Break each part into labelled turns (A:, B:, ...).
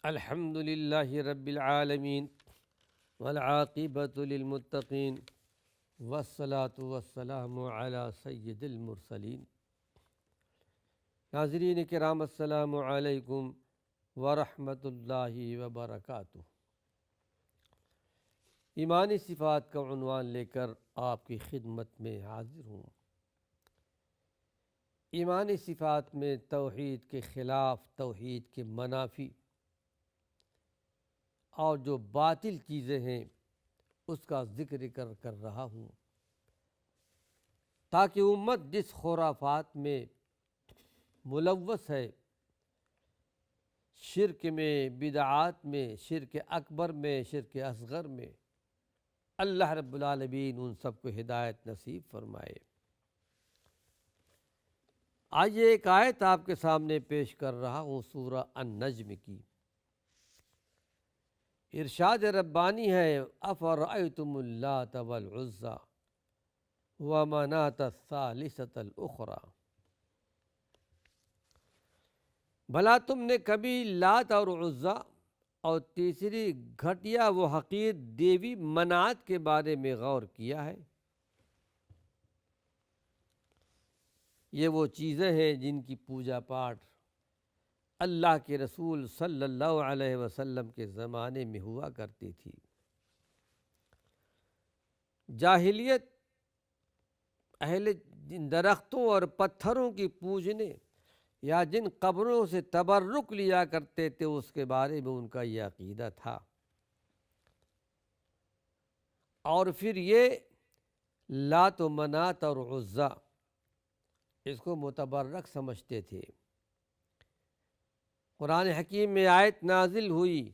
A: الحمد للہ رب العالمین والعاقبۃ للمتقین والصلاة والسلام علی سید المرسلین۔ ناظرین کرام السلام علیکم ورحمۃ اللہ وبرکاتہ۔ ایمانی صفات کا عنوان لے کر آپ کی خدمت میں حاضر ہوں۔ ایمانی صفات میں توحید کے خلاف، توحید کے منافی اور جو باطل چیزیں ہیں اس کا ذکر کر رہا ہوں، تاکہ امت جس خرافات میں ملوث ہے، شرک میں، بدعات میں، شرک اکبر میں، شرک اصغر میں، اللہ رب العالمین ان سب کو ہدایت نصیب فرمائے۔ آئیے ایک آیت آپ کے سامنے پیش کر رہا ہوں سورہ النجم کی۔ ارشاد ربانی ہے، افرأیتم اللات والعزی ومناة الثالثة الأخرى، بھلا تم نے کبھی لات اور عزیٰ اور تیسری گھٹیا و حقیر دیوی منات کے بارے میں غور کیا ہے؟ یہ وہ چیزیں ہیں جن کی پوجا پاٹ اللہ کے رسول صلی اللہ علیہ وسلم کے زمانے میں ہوا کرتی تھی۔ جاہلیت اہل جن درختوں اور پتھروں کی پوجنے یا جن قبروں سے تبرک لیا کرتے تھے، اس کے بارے میں ان کا یہ عقیدہ تھا، اور پھر یہ لات و منات اور عزیٰ اس کو متبرک سمجھتے تھے۔ قرآن حکیم میں آیت نازل ہوئی،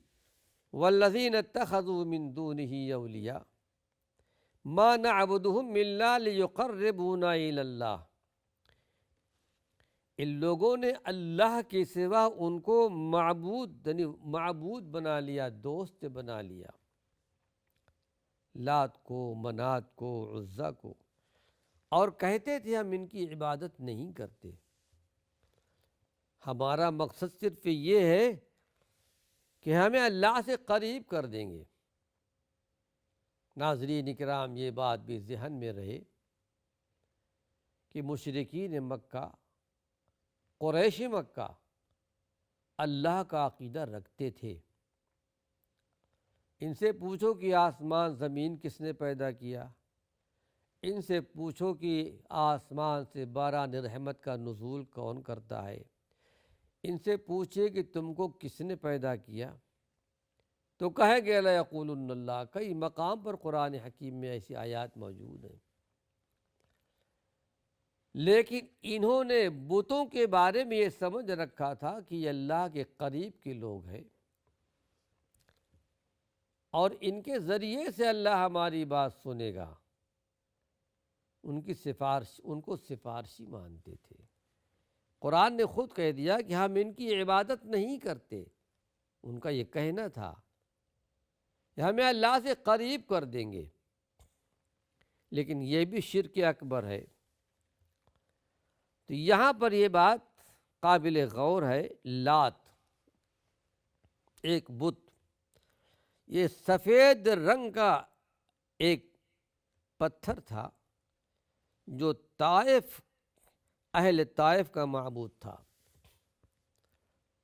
A: والذین اتخذوا من دونہ اولیاء ما نعبدہم الا لیقربونا الی اللہ، ان لوگوں نے اللہ کے سوا ان کو معبود بنا لیا، دوست بنا لیا، لات کو، منات کو، عزیٰ کو، اور کہتے تھے ہم ان کی عبادت نہیں کرتے، ہمارا مقصد صرف یہ ہے کہ ہمیں اللہ سے قریب کر دیں گے۔ ناظرین اکرام، یہ بات بھی ذہن میں رہے کہ مشرکین مکہ، قریش مکہ اللہ کا عقیدہ رکھتے تھے۔ ان سے پوچھو کہ آسمان زمین کس نے پیدا کیا، ان سے پوچھو کہ آسمان سے باران رحمت کا نزول کون کرتا ہے، ان سے پوچھے کہ تم کو کس نے پیدا کیا، تو کہے گے لَیَقُولُنَّ اللہ۔ کئی مقام پر قرآن حکیم میں ایسی آیات موجود ہیں۔ لیکن انہوں نے بتوں کے بارے میں یہ سمجھ رکھا تھا کہ یہ اللہ کے قریب کے لوگ ہیں، اور ان کے ذریعے سے اللہ ہماری بات سنے گا، ان کو سفارشی مانتے تھے۔ قرآن نے خود کہہ دیا کہ ہم ان کی عبادت نہیں کرتے، ان کا یہ کہنا تھا کہ ہمیں اللہ سے قریب کر دیں گے، لیکن یہ بھی شرک اکبر ہے۔ تو یہاں پر یہ بات قابل غور ہے۔ لات ایک بت، یہ سفید رنگ کا ایک پتھر تھا جو طائف، اہل طائف کا معبود تھا۔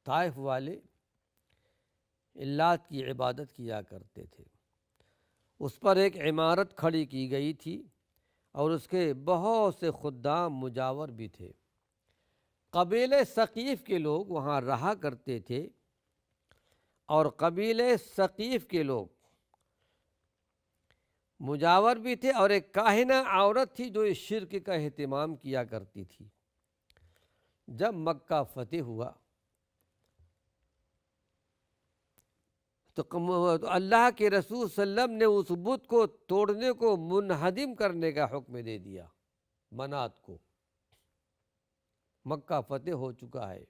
A: طائف والے لات کی عبادت کیا کرتے تھے۔ اس پر ایک عمارت کھڑی کی گئی تھی اور اس کے بہت سے خدام مجاور بھی تھے۔ قبیلے ثقیف کے لوگ وہاں رہا کرتے تھے، اور قبیلے ثقیف کے لوگ مجاور بھی تھے، اور ایک کاہنہ عورت تھی جو اس شرک کا اہتمام کیا کرتی تھی۔ جب مکہ فتح ہوا تو اللہ کے رسول صلی اللہ علیہ وسلم نے اس بت کو توڑنے کو، منہدم کرنے کا حکم دے دیا۔ منات کو، مکہ فتح ہو چکا ہے،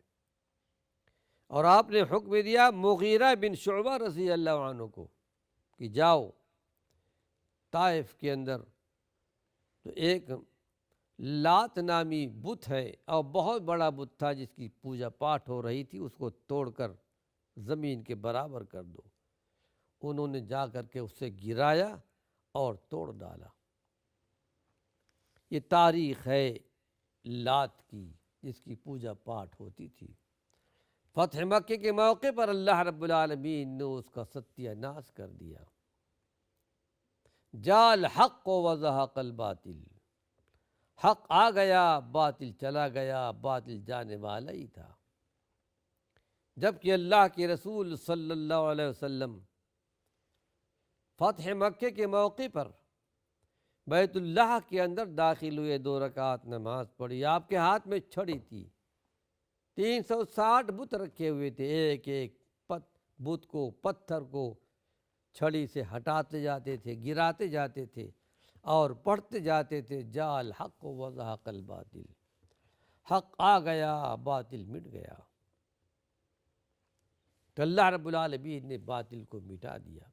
A: اور آپ نے حکم دیا مغیرہ بن شعبہ رضی اللہ عنہ کو کہ جاؤ طائف کے اندر، تو ایک لات نامی بت ہے، اور بہت بڑا بت تھا جس کی پوجا پاٹ ہو رہی تھی، اس کو توڑ کر زمین کے برابر کر دو۔ انہوں نے جا کر کے اسے گرایا اور توڑ ڈالا۔ یہ تاریخ ہے لات کی، جس کی پوجا پاٹ ہوتی تھی۔ فتح مکے کے موقع پر اللہ رب العالمین نے اس کا ستیہ ناش کر دیا۔ جاء الحق وزهق الباطل، حق آ گیا باطل چلا گیا، باطل جانے والا ہی تھا۔ جبکہ اللہ کے رسول صلی اللہ علیہ وسلم فتح مکے کے موقع پر بیت اللہ کے اندر داخل ہوئے، 2 رکعت نماز پڑھی، آپ کے ہاتھ میں چھڑی تھی، 360 بت رکھے ہوئے تھے، ایک ایک بت کو، پتھر کو چھڑی سے ہٹاتے جاتے تھے، گراتے جاتے تھے اور پڑھتے جاتے تھے، جاء الحق وزهق الباطل، حق آ گیا باطل مٹ گیا۔ تو اللہ رب العالمین نے باطل کو مٹا دیا۔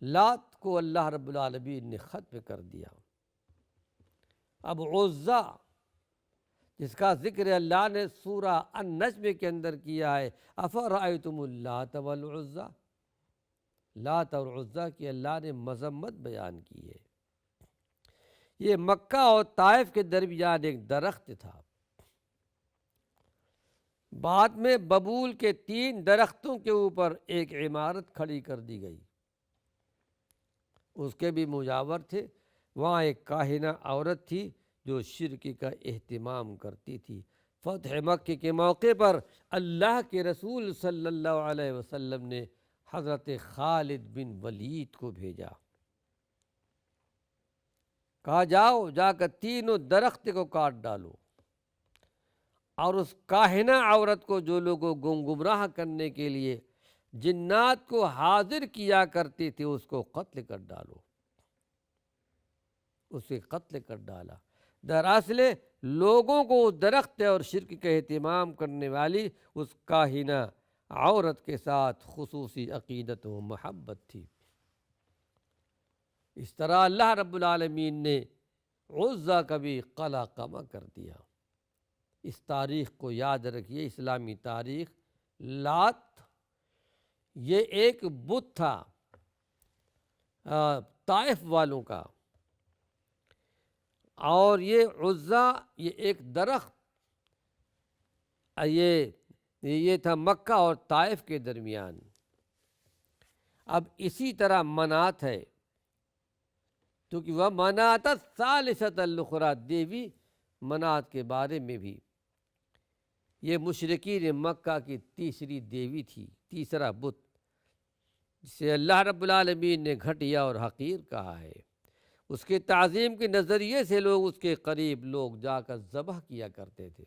A: لات کو اللہ رب العالمین نے ختم کر دیا۔ اب عزا، جس کا ذکر اللہ نے سورہ النجم کے اندر کیا ہے، افرأیتم اللات والعزا، لات اور عزا کی اللہ نے مذمت بیان کی ہے۔ یہ مکہ اور طائف کے درمیان ایک درخت تھا، بعد میں ببول کے 3 درختوں کے اوپر ایک عمارت کھڑی کر دی گئی، اس کے بھی مجاور تھے۔ وہاں ایک کاہنہ عورت تھی جو شرک کا اہتمام کرتی تھی۔ فتح مکہ کے موقع پر اللہ کے رسول صلی اللہ علیہ وسلم نے حضرت خالد بن ولید کو بھیجا، کہا جاؤ جا کر 3 درخت کو کاٹ ڈالو، اور اس کاہنہ عورت کو، جو لوگوں کو گمراہ کرنے کے لیے جنات کو حاضر کیا کرتی تھی، اس کو قتل کر ڈالو۔ اسے قتل کر ڈالا۔ دراصل لوگوں کو اس درخت اور شرک کا اہتمام کرنے والی اس کاہنہ عورت کے ساتھ خصوصی عقیدت و محبت تھی۔ اس طرح اللہ رب العالمین نے عزا کا بھی قلع قمع کر دیا۔ اس تاریخ کو یاد رکھیے، اسلامی تاریخ۔ لات یہ ایک بت تھا طائف والوں کا، اور یہ عزا یہ ایک درخت، یہ تھا مکہ اور طائف کے درمیان۔ اب اسی طرح منات ہے، کیونکہ وہ منات الثالثۃ الاخری، دیوی منات کے بارے میں بھی، یہ مشرکین مکہ کی تیسری دیوی تھی، تیسرا بت، جسے اللہ رب العالمین نے گھٹیا اور حقیر کہا ہے۔ اس کے تعظیم کے نظریے سے لوگ اس کے قریب لوگ جا کر ذبح کیا کرتے تھے،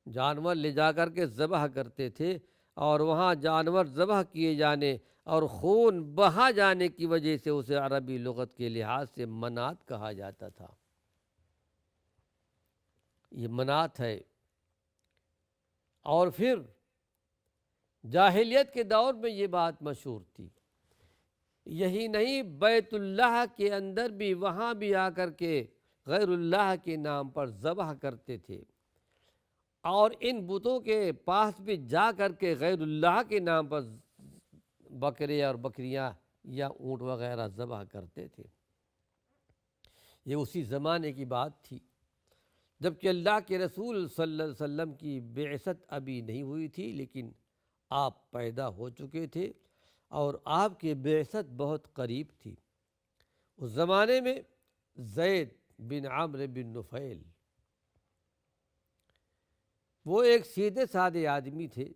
A: جانور لے جا کر کے ذبح کرتے تھے، اور وہاں جانور ذبح کیے جانے اور خون بہا جانے کی وجہ سے اسے عربی لغت کے لحاظ سے منات کہا جاتا تھا۔ یہ منات ہے۔ اور پھر جاہلیت کے دور میں یہ بات مشہور تھی۔ یہی نہیں، بیت اللہ کے اندر بھی، وہاں بھی آ کر کے غیر اللہ کے نام پر ذبح کرتے تھے، اور ان بتوں کے پاس بھی جا کر کے غیر اللہ کے نام پر بکرے اور بکریاں یا اونٹ وغیرہ ذبح کرتے تھے۔ یہ اسی زمانے کی بات تھی جبکہ اللہ کے رسول صلی اللہ علیہ وسلم کی بعثت ابھی نہیں ہوئی تھی، لیکن آپ پیدا ہو چکے تھے اور آپ کی بعثت بہت قریب تھی۔ اس زمانے میں زید بن عمرو بن نفیل، وہ ایک سیدھے سادے آدمی تھے،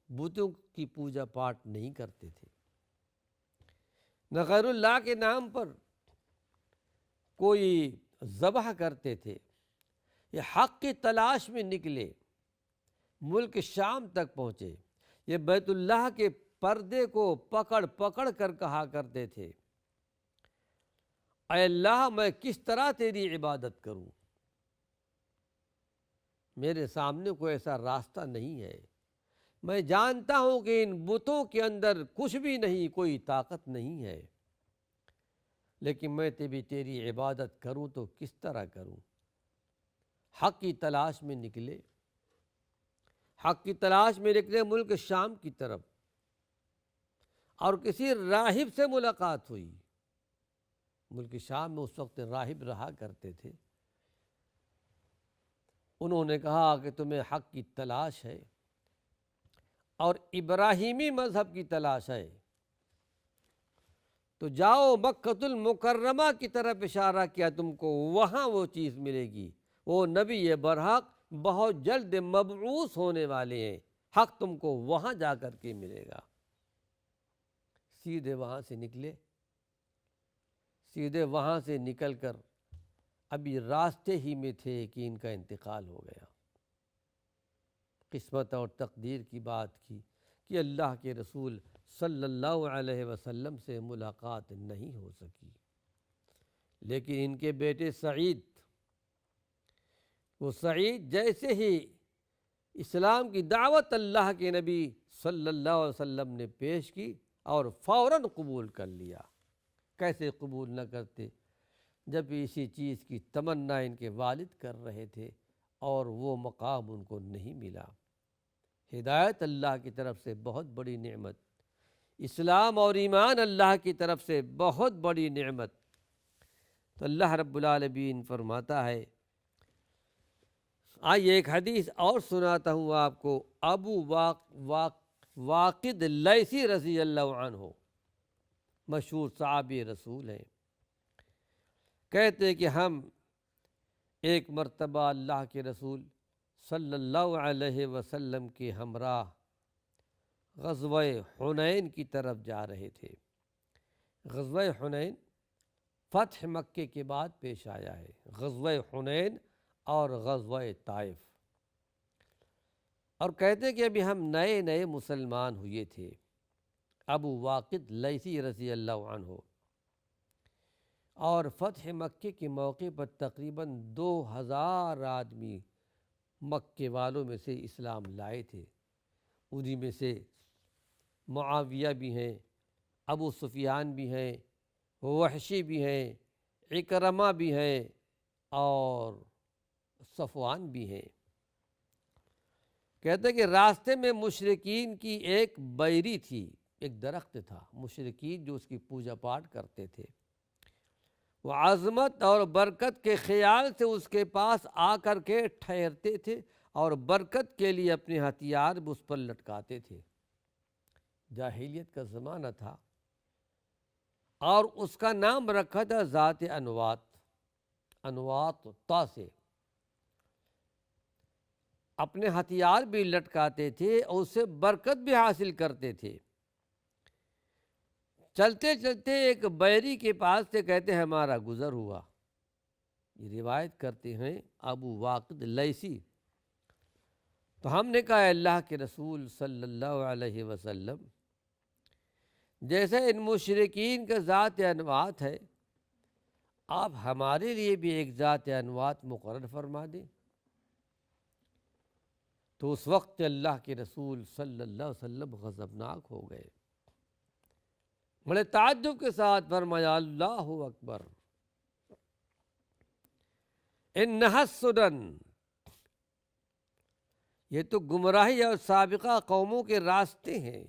A: بتوں کی پوجا پاٹ نہیں کرتے تھے، نہ غیر اللہ کے نام پر کوئی ذبح کرتے تھے۔ یہ حق کی تلاش میں نکلے، ملک شام تک پہنچے، یہ بیت اللہ کے پردے کو پکڑ پکڑ کر کہا کرتے تھے، اے اللہ میں کس طرح تیری عبادت کروں، میرے سامنے کوئی ایسا راستہ نہیں ہے، میں جانتا ہوں کہ ان بتوں کے اندر کچھ بھی نہیں، کوئی طاقت نہیں ہے، لیکن میں تیری عبادت کروں تو کس طرح کروں۔ حق کی تلاش میں نکلے، حق کی تلاش میں نکلے ملک شام کی طرف، اور کسی راہب سے ملاقات ہوئی۔ ملک شام میں اس وقت راہب رہا کرتے تھے۔ انہوں نے کہا کہ تمہیں حق کی تلاش ہے اور ابراہیمی مذہب کی تلاش ہے تو جاؤ مکۃ المکرمہ کی طرف اشارہ کیا، تم کو وہاں وہ چیز ملے گی۔ وہ نبی برحق بہت جلد مبعوث ہونے والے ہیں، حق تم کو وہاں جا کر کے ملے گا۔ سیدھے وہاں سے نکلے، سیدھے وہاں سے نکل کر ابھی راستے ہی میں تھے کہ ان کا انتقال ہو گیا۔ قسمت اور تقدیر کی بات کی کہ اللہ کے رسول صلی اللہ علیہ وسلم سے ملاقات نہیں ہو سکی، لیکن ان کے بیٹے سعید، وہ سعید جیسے ہی اسلام کی دعوت اللہ کے نبی صلی اللہ علیہ وسلم نے پیش کی اور فوراً قبول کر لیا۔ کیسے قبول نہ کرتے جب اسی چیز کی تمنا ان کے والد کر رہے تھے اور وہ مقام ان کو نہیں ملا۔ ہدایت اللہ کی طرف سے بہت بڑی نعمت، اسلام اور ایمان اللہ کی طرف سے بہت بڑی نعمت۔ تو اللہ رب العالمین فرماتا ہے، آئیے ایک حدیث اور سناتا ہوں آپ کو۔ ابو واقد لیثی رضی اللہ عنہ، مشہور صحابی رسول ہیں، کہتے کہ ہم ایک مرتبہ اللہ کے رسول صلی اللہ علیہ وسلم کے ہمراہ غزوہ حنین کی طرف جا رہے تھے۔ غزوہ حنین فتح مکے کے بعد پیش آیا ہے، غزوہ حنین اور غزوہ طائف۔ اور کہتے کہ ابھی ہم نئے نئے مسلمان ہوئے تھے۔ ابو واقد لیثی رضی اللہ عنہ، اور فتح مکے کے موقع پر تقریباً 2000 آدمی مکے والوں میں سے اسلام لائے تھے۔ انہی میں سے معاویہ بھی ہیں، ابو سفیان بھی ہیں، وحشی بھی ہیں، اکرمہ بھی ہیں اور صفوان بھی ہیں۔ کہتے کہ راستے میں مشرکین کی ایک بیری تھی، ایک درخت تھا، مشرکین جو اس کی پوجا پاٹ کرتے تھے، وہ عظمت اور برکت کے خیال سے اس کے پاس آ کر کے ٹھہرتے تھے اور برکت کے لیے اپنے ہتھیار بھی اس پر لٹکاتے تھے۔ جاہلیت کا زمانہ تھا اور اس کا نام رکھا تھا ذات انوات، انوات تا سے۔ اپنے ہتھیار بھی لٹکاتے تھے اور اس سے برکت بھی حاصل کرتے تھے۔ چلتے چلتے ایک بیری کے پاس سے کہتے ہمارا گزر ہوا، یہ روایت کرتے ہیں ابو واقد لیثی۔ تو ہم نے کہا اللہ کے رسول صلی اللہ علیہ وسلم، جیسے ان مشرکین کا ذات انوات ہے، آپ ہمارے لیے بھی ایک ذات انوات مقرر فرما دیں۔ تو اس وقت اللہ کے رسول صلی اللہ علیہ وسلم غضبناک ہو گئے، بڑے تعجب کے ساتھ فرمایا اللہ اکبر، انہا السنن، یہ تو گمراہی اور سابقہ قوموں کے راستے ہیں۔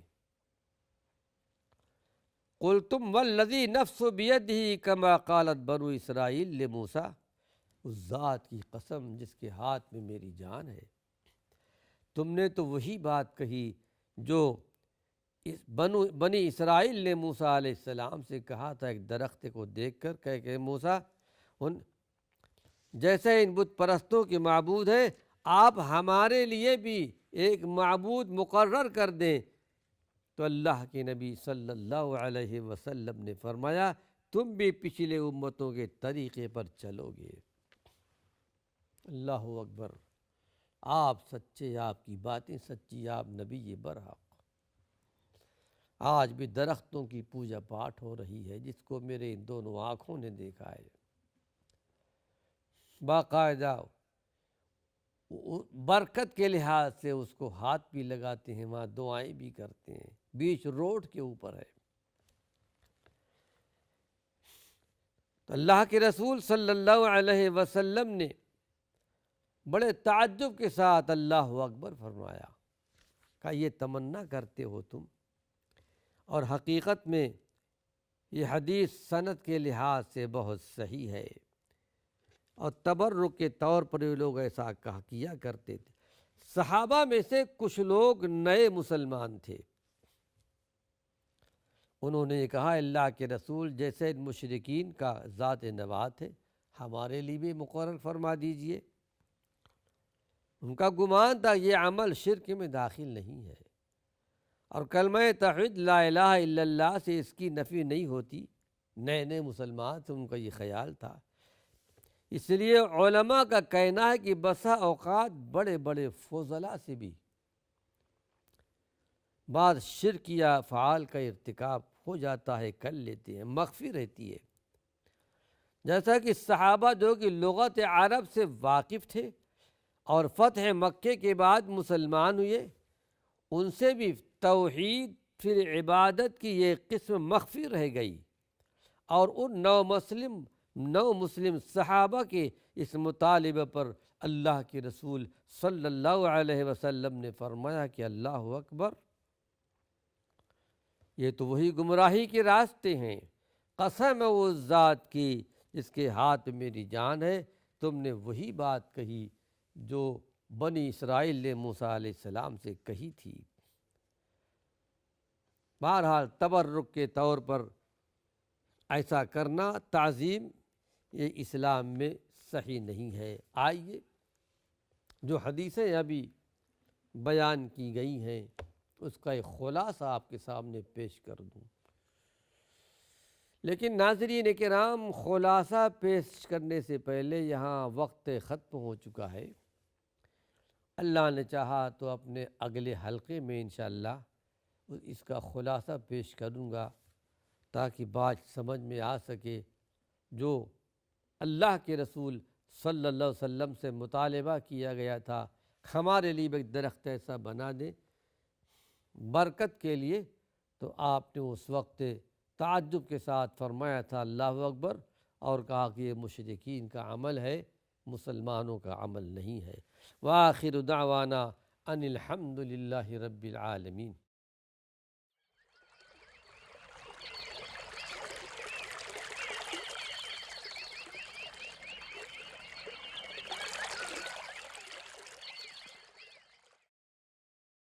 A: قلتم والذی نفس بیدہ کما قالت بنو اسرائیل لموسیٰ، اس ذات کی قسم جس کے ہاتھ میں میری جان ہے، تم نے تو وہی بات کہی جو بنی اسرائیل نے موسیٰ علیہ السلام سے کہا تھا، ایک درخت کو دیکھ کر کہ موسیٰ جیسے ان بت پرستوں کے معبود ہیں، آپ ہمارے لیے بھی ایک معبود مقرر کر دیں۔ تو اللہ کے نبی صلی اللہ علیہ وسلم نے فرمایا تم بھی پچھلے امتوں کے طریقے پر چلو گے۔ اللہ اکبر، آپ سچے، آپ کی باتیں سچی، آپ نبی برحق۔ آج بھی درختوں کی پوجا پاٹ ہو رہی ہے، جس کو میرے ان دونوں آنکھوں نے دیکھا ہے۔ باقاعدہ برکت کے لحاظ سے اس کو ہاتھ بھی لگاتے ہیں، وہاں دعائیں بھی کرتے ہیں، بیچ روڈ کے اوپر ہے۔ تو اللہ کے رسول صلی اللہ علیہ وسلم نے بڑے تعجب کے ساتھ اللہ اکبر فرمایا۔ کہا یہ تمنا کرتے ہو تم، اور حقیقت میں یہ حدیث سند کے لحاظ سے بہت صحیح ہے، اور تبرک کے طور پر یہ لوگ ایسا کیا کرتے تھے۔ صحابہ میں سے کچھ لوگ نئے مسلمان تھے، انہوں نے کہا اللہ کے رسول جیسے ان مشرکین کا ذات نوات ہے ہمارے لیے بھی مقرر فرما دیجئے۔ ان کا گمان تھا یہ عمل شرک میں داخل نہیں ہے، اور کلمہ توحید لا الہ الا اللہ سے اس کی نفی نہیں ہوتی۔ نئے مسلمان سے ان کا یہ خیال تھا، اس لیے علماء کا کہنا ہے کہ بسا اوقات بڑے بڑے فضلاء سے بھی بعض شرک یا افعال کا ارتکاب ہو جاتا ہے، کر لیتے ہیں، مخفی رہتی ہے۔ جیسا کہ صحابہ جو کہ لغت عرب سے واقف تھے اور فتح مکے کے بعد مسلمان ہوئے، ان سے بھی توحید پھر عبادت کی یہ قسم مخفی رہ گئی، اور ان نو مسلم صحابہ کے اس مطالبہ پر اللہ کے رسول صلی اللہ علیہ وسلم نے فرمایا کہ اللہ اکبر، یہ تو وہی گمراہی کے راستے ہیں، قسم ہے اس ذات کی جس کے ہاتھ میری جان ہے، تم نے وہی بات کہی جو بنی اسرائیل نے موسیٰ علیہ السلام سے کہی تھی۔ بہرحال تبرک کے طور پر ایسا کرنا، تعظیم، یہ اسلام میں صحیح نہیں ہے۔ آئیے جو حدیثیں ابھی بیان کی گئی ہیں اس کا ایک خلاصہ آپ کے سامنے پیش کر دوں، لیکن ناظرین کرام خلاصہ پیش کرنے سے پہلے یہاں وقت ختم ہو چکا ہے۔ اللہ نے چاہا تو اپنے اگلے حلقے میں انشاءاللہ اس کا خلاصہ پیش کروں گا، تاکہ بات سمجھ میں آ سکے۔ جو اللہ کے رسول صلی اللہ علیہ وسلم سے مطالبہ کیا گیا تھا ہمارے لیے ایک درخت ایسا بنا دے برکت کے لیے، تو آپ نے اس وقت تعجب کے ساتھ فرمایا تھا اللہ اکبر، اور کہا کہ یہ مشرکین کا عمل ہے، مسلمانوں کا عمل نہیں ہے۔ وآخر دعوانا ان الحمد للہ رب العالمین۔